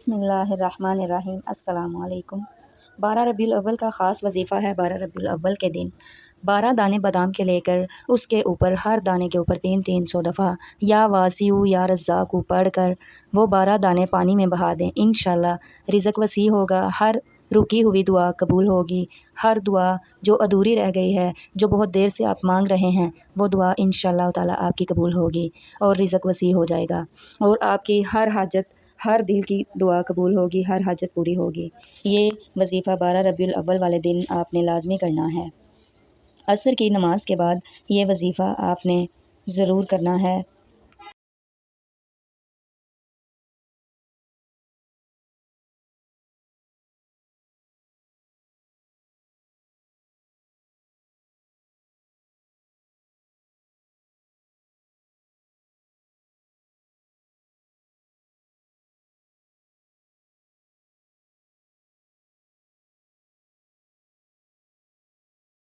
بسم اللہ الرحمن الرحیم۔ السلام علیکم۔ 12 ربیع الاول کا خاص وظیفہ ہے۔ 12 ربیع الاول کے دن 12 دانے بادام کے لے کر اس کے اوپر ہر دانے کے اوپر 300 دفعہ یا واسع یا رزاق پڑھ کر وہ 12 دانے پانی میں بہا دیں۔ انشاءاللہ رزق وسیع ہوگا، ہر رکی ہوئی دعا قبول ہوگی، ہر دعا جو ادھوری رہ گئی ہے، جو بہت دیر سے آپ مانگ رہے ہیں، وہ دعا انشاءاللہ تعالیٰ آپ کی قبول ہوگی اور رزق وسیع ہو جائے گا اور آپ کی ہر حاجت، ہر دل کی دعا قبول ہوگی، ہر حاجت پوری ہوگی۔ یہ وظیفہ 12 ربیع الاول والے دن آپ نے لازمی کرنا ہے۔ عصر کی نماز کے بعد یہ وظیفہ آپ نے ضرور کرنا ہے۔